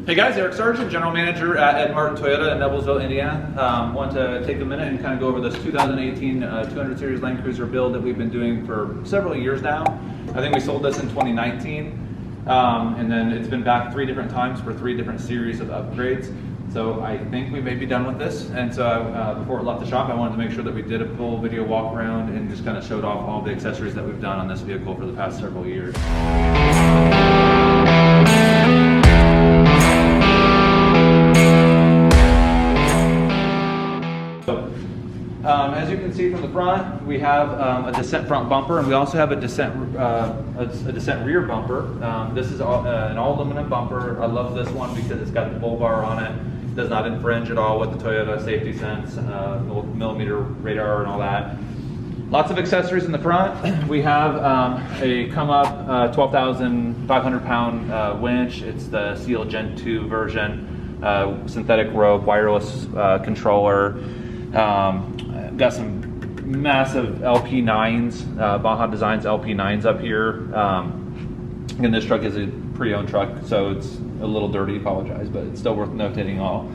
Hey guys, Eric Sargent, General Manager at Ed Martin Toyota in Nevillesville, Indiana. Want to take a minute and kind of go over this 2018 200 Series Land Cruiser build that we've been doing for several years now. I think we sold this in 2019, and then it's been back 3 different times for 3 different series of upgrades. So I think we may be done with this, and so before it left the shop, I wanted to make sure that we did a full video walk around and just kind of showed off all the accessories that we've done on this vehicle for the past several years. As you can see from the front, we have a descent front bumper, and we also have a descent rear bumper. This is an all aluminum bumper. I love this one because it's got the bull bar on it. It does not infringe at all with the Toyota safety sense, millimeter radar and all that. Lots of accessories in the front. We have a Comeup 12,500 pound winch. It's the Seal Gen 2 version, synthetic rope, wireless controller. Got some massive LP9s, Baja Designs LP9s up here. And this truck is a pre-owned truck, so it's a little dirty, apologize, but it's still worth notating all.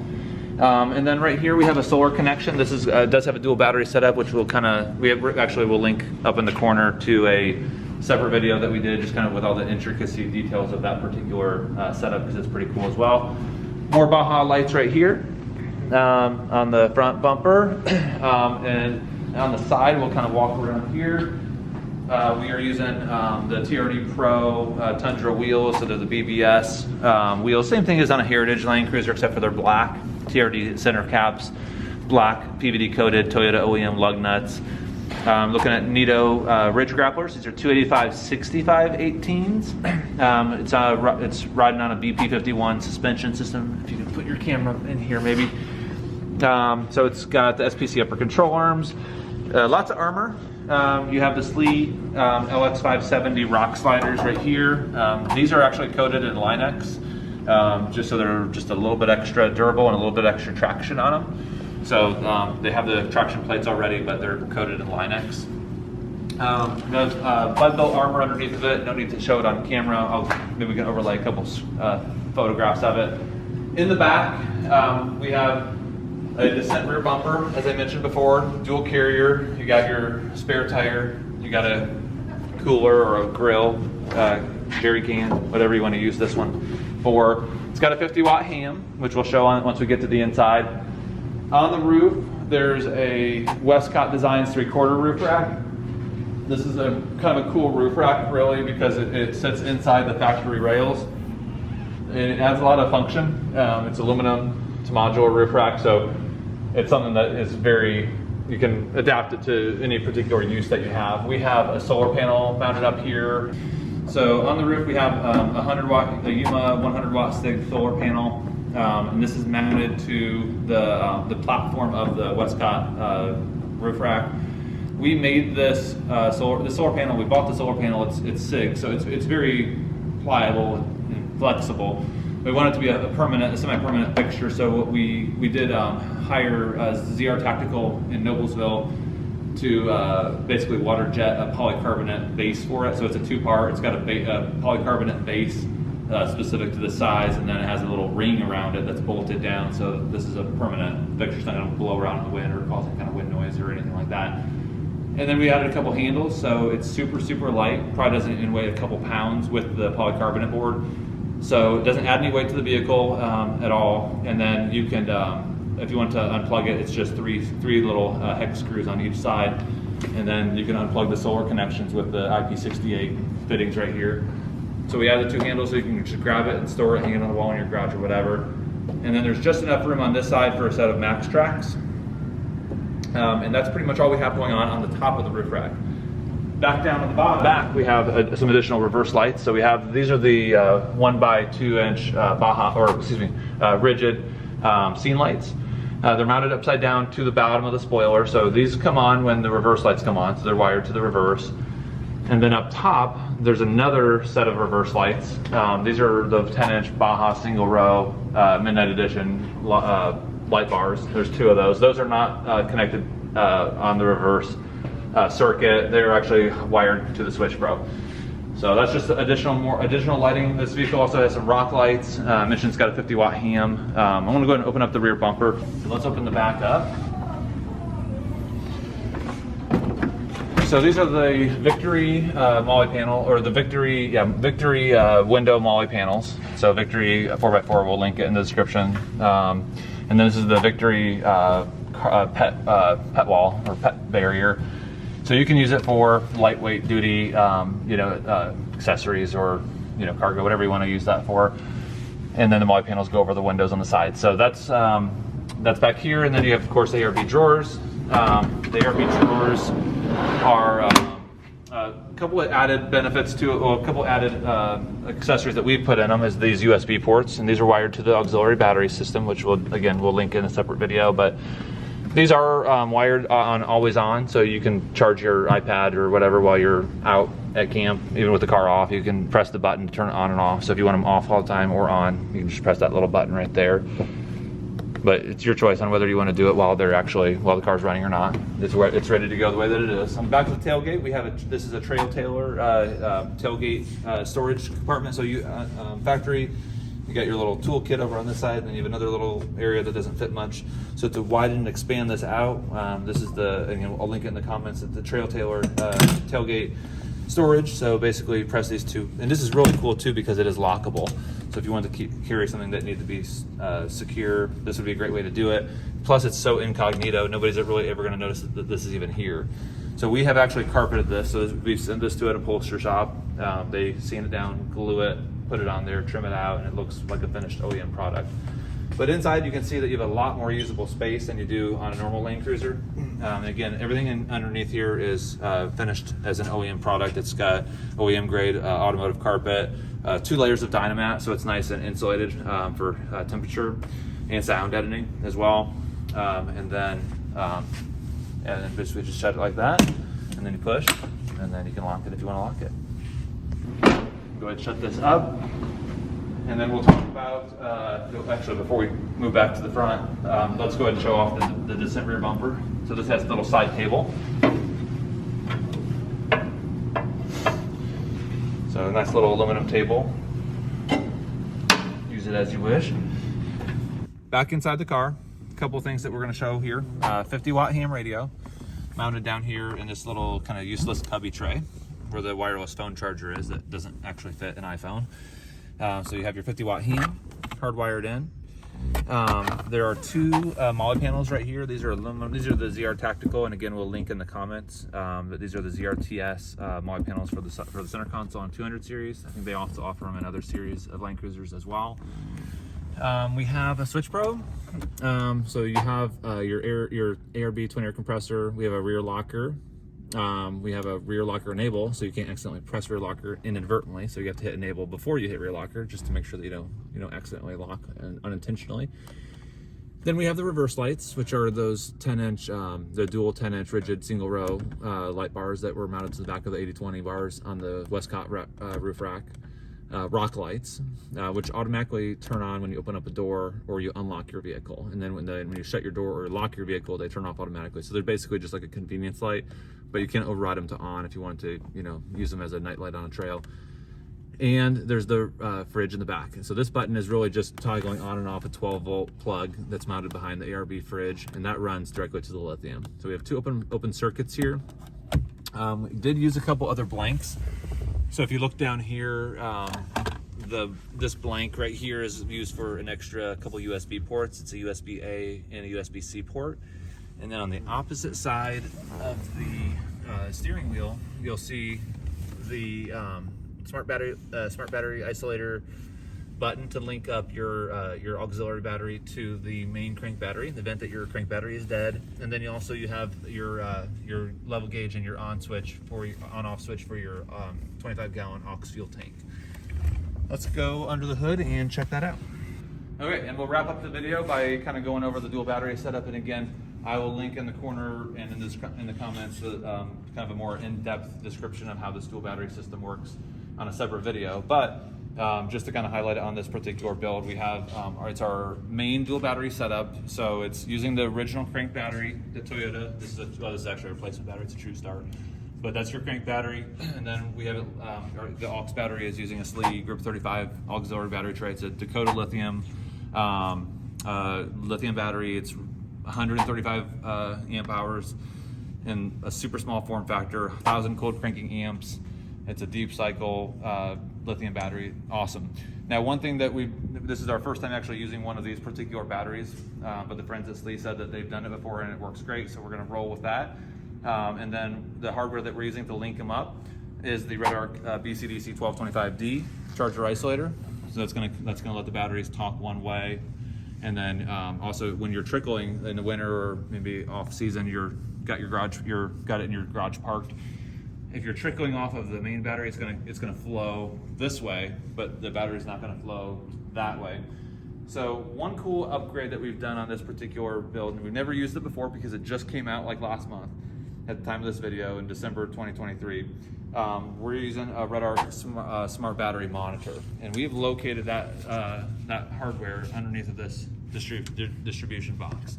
And then right here we have a solar connection. This is does have a dual battery setup, which we'll we'll link up in the corner to a separate video that we did, just kind of with all the intricacy details of that particular setup, because it's pretty cool as well. More Baja lights right here. On the front bumper, and on the side we'll kind of walk around here. We are using the TRD Pro Tundra wheels, so they're the BBS wheels. Same thing as on a Heritage Land Cruiser, except for they're black. TRD center caps, black PVD coated Toyota OEM lug nuts. Looking at Nito ridge grapplers. These are 285/65 18s. It's riding on a BP51 suspension system. If you can put your camera in here, maybe. So it's got the SPC upper control arms, lots of armor. You have the Slee LX570 rock sliders right here. These are actually coated in Line-X, just so they're just a little bit extra durable and a little bit extra traction on them. So they have the traction plates already, but they're coated in Line-X. There's bud belt armor underneath of it. No need to show it on camera. Maybe we can overlay a couple photographs of it. In the back, we have a descent rear bumper, as I mentioned before, dual carrier. You got your spare tire, you got a cooler or a grill, jerry can, whatever you want to use this one for. It's got a 50-watt ham, which we'll show on once we get to the inside. On the roof, there's a Westcott Designs 3/4 roof rack. This is a kind of a cool roof rack, really, because it sits inside the factory rails. And it adds a lot of function. It's aluminum, it's a modular roof rack, so it's something that is you can adapt it to any particular use that you have. We have a solar panel mounted up here. So on the roof we have a 100-watt 100-watt STIG solar panel, and this is mounted to the platform of the Westcott roof rack. We made this solar panel. We bought the solar panel. It's SIG, so it's very pliable and flexible. We want it to be a semi-permanent fixture, so what we did hire ZR Tactical in Noblesville to basically water jet a polycarbonate base for it. So it's a 2-part. It's got a polycarbonate base specific to the size, and then it has a little ring around it that's bolted down. So this is a permanent fixture. It's not going to blow around in the wind or cause any kind of wind noise or anything like that. And then we added a couple handles, so it's super light. Probably doesn't weigh a couple pounds with the polycarbonate board. So it doesn't add any weight to the vehicle at all. And then you can, if you want to unplug it, it's just three little hex screws on each side. And then you can unplug the solar connections with the IP68 fittings right here. So we added 2 handles so you can just grab it and store it, hang it on the wall in your garage or whatever. And then there's just enough room on this side for a set of max tracks. And that's pretty much all we have going on the top of the roof rack. Back down at the bottom, back we have some additional reverse lights. So we have, these are the 1x2-inch Baja, rigid scene lights. They're mounted upside down to the bottom of the spoiler. So these come on when the reverse lights come on, so they're wired to the reverse. And then up top, there's another set of reverse lights. These are the 10-inch Baja single row Midnight Edition light bars. There's 2 of those. Those are not connected on the reverse circuit. They're actually wired to the switch pro. So that's just additional lighting. This vehicle also has some rock lights. Mentioned it's got a 50-watt ham. I'm going to go ahead and open up the rear bumper. So let's open the back up. So these are the Victory Molle panel, or the Victory window Molle panels. So Victory 4x4, we'll link it in the description. And then this is the Victory pet wall or pet barrier. So you can use it for lightweight duty, accessories or cargo, whatever you want to use that for. And then the Molle panels go over the windows on the side. So that's back here. And then you have, of course, the ARB drawers. The ARB drawers are a couple of added benefits to it, or a couple added accessories that we put in them is these USB ports, and these are wired to the auxiliary battery system, which we'll link in a separate video. But these are wired on always on, so you can charge your iPad or whatever while you're out at camp, even with the car off. You can press the button to turn it on and off. So if you want them off all the time or on, you can just press that little button right there. But it's your choice on whether you want to do it while the car's running or not. It's ready to go the way that it is. On the back of the tailgate, we have this is a Trail Tailor tailgate storage compartment. So you factory. You got your little tool kit over on this side, and then you have another little area that doesn't fit much. So to widen and expand this out, this is I'll link it in the comments, at the Trail Tailor tailgate storage. So basically you press these two, and this is really cool too because it is lockable. So if you want to carry something that needs to be secure, this would be a great way to do it. Plus it's so incognito, nobody's really ever going to notice that this is even here. So we have actually carpeted this. So we've sent this to an upholsterer shop. They sand it down, glue it, put it on there, trim it out, and it looks like a finished OEM product. But inside you can see that you have a lot more usable space than you do on a normal Land Cruiser. And again, everything underneath here is finished as an OEM product. It's got OEM grade automotive carpet, 2 layers of Dynamat, so it's nice and insulated for temperature and sound deadening as well. And then basically just shut it like that, and then you push, and then you can lock it if you want to lock it. Go ahead and shut this up, and then we'll talk about, actually before we move back to the front, let's go ahead and show off the descent rear bumper. So this has a little side table. So a nice little aluminum table. Use it as you wish. Back inside the car, a couple of things that we're going to show here. 50-watt ham radio mounted down here in this little kind of useless cubby tray, where the wireless phone charger is that doesn't actually fit an iPhone. So you have your 50-watt ham hardwired in. There are 2 Molle panels right here. These are aluminum. These are the ZR Tactical, and again we'll link in the comments. But these are the ZRTS Molle panels for the center console and 200 series. I think they also offer them in other series of Land Cruisers as well. We have a switch probe. So you have your ARB twin air compressor. We have a rear locker. We have a rear locker enable, so you can't accidentally press rear locker inadvertently. So you have to hit enable before you hit rear locker, just to make sure that you don't accidentally lock unintentionally. Then we have the reverse lights, which are those 10-inch, the dual 10-inch rigid single row light bars that were mounted to the back of the 80/20 bars on the Westcott roof rack. Rock lights, which automatically turn on when you open up a door or you unlock your vehicle, and then when you shut your door or lock your vehicle, they turn off automatically. So they're basically just like a convenience light, but you can override them to on if you want to, use them as a night light on a trail. And there's the fridge in the back. And so this button is really just toggling on and off a 12-volt plug that's mounted behind the ARB fridge, and that runs directly to the lithium. So we have 2 open circuits here. We did use a couple other blanks. So if you look down here, this blank right here is used for an extra couple USB ports. It's a USB-A and a USB-C port. And then on the opposite side of the steering wheel, you'll see the smart battery isolator button to link up your auxiliary battery to the main crank battery, the vent that your crank battery is dead. And then you have your level gauge and your on-off switch for your 25-gallon aux fuel tank. Let's go under the hood and check that out. Okay, and we'll wrap up the video by kind of going over the dual battery setup. And again, I will link in the corner and in the comments kind of a more in-depth description of how this dual battery system works on a separate video. But just to kind of highlight it on this particular build, we have it's our main dual battery setup. So it's using the original crank battery, the Toyota. This is actually a replacement battery. It's a True Start. But that's your crank battery, and then we have it, the aux battery is using a SLE Group 35 auxiliary battery tray. It's a Dakota lithium lithium battery. It's 135 amp hours and a super small form factor, 1,000 cold cranking amps. It's a deep cycle lithium battery. Awesome. Now, one thing that this is our first time actually using one of these particular batteries, but the friends at SLE said that they've done it before and it works great, so we're going to roll with that. And then the hardware that we're using to link them up is the RedArc BCDC 1225D charger isolator. So that's gonna let the batteries talk one way. And then also when you're trickling in the winter or maybe off season, got it in your garage parked. If you're trickling off of the main battery, it's gonna flow this way, but the battery's not gonna flow that way. So one cool upgrade that we've done on this particular build, and we've never used it before because it just came out like last month at the time of this video in December 2023. We're using a RedArc smart battery monitor, and we've located that hardware underneath of this distribution box.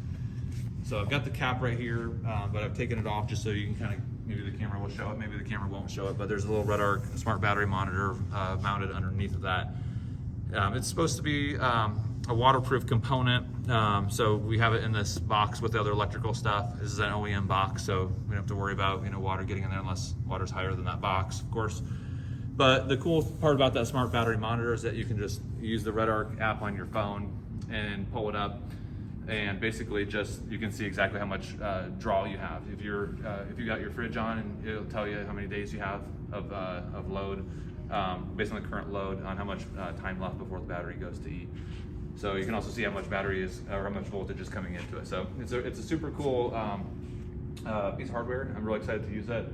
So I've got the cap right here, but I've taken it off just so you can kind of, maybe the camera will show it, maybe the camera won't show it, but there's a little RedArc smart battery monitor mounted underneath of that. It's supposed to be a waterproof component, so we have it in this box with the other electrical stuff. This is an OEM box, so we don't have to worry about water getting in there unless water's higher than that box, of course. But the cool part about that smart battery monitor is that you can just use the RedArc app on your phone and pull it up, and basically you can see exactly how much draw you have. If you got your fridge on, and it'll tell you how many days you have of load, based on the current load, on how much time left before the battery goes to E. So you can also see how much battery is, or how much voltage is coming into it. So it's a super cool piece of hardware. I'm really excited to use it,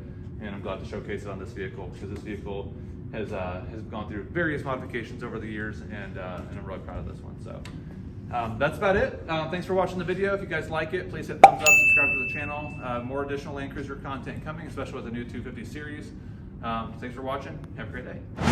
and I'm glad to showcase it on this vehicle because this vehicle has gone through various modifications over the years, and I'm really proud of this one. So that's about it. Thanks for watching the video. If you guys like it, please hit thumbs up, subscribe to the channel. More additional Land Cruiser content coming, especially with the new 250 series. Thanks for watching. Have a great day.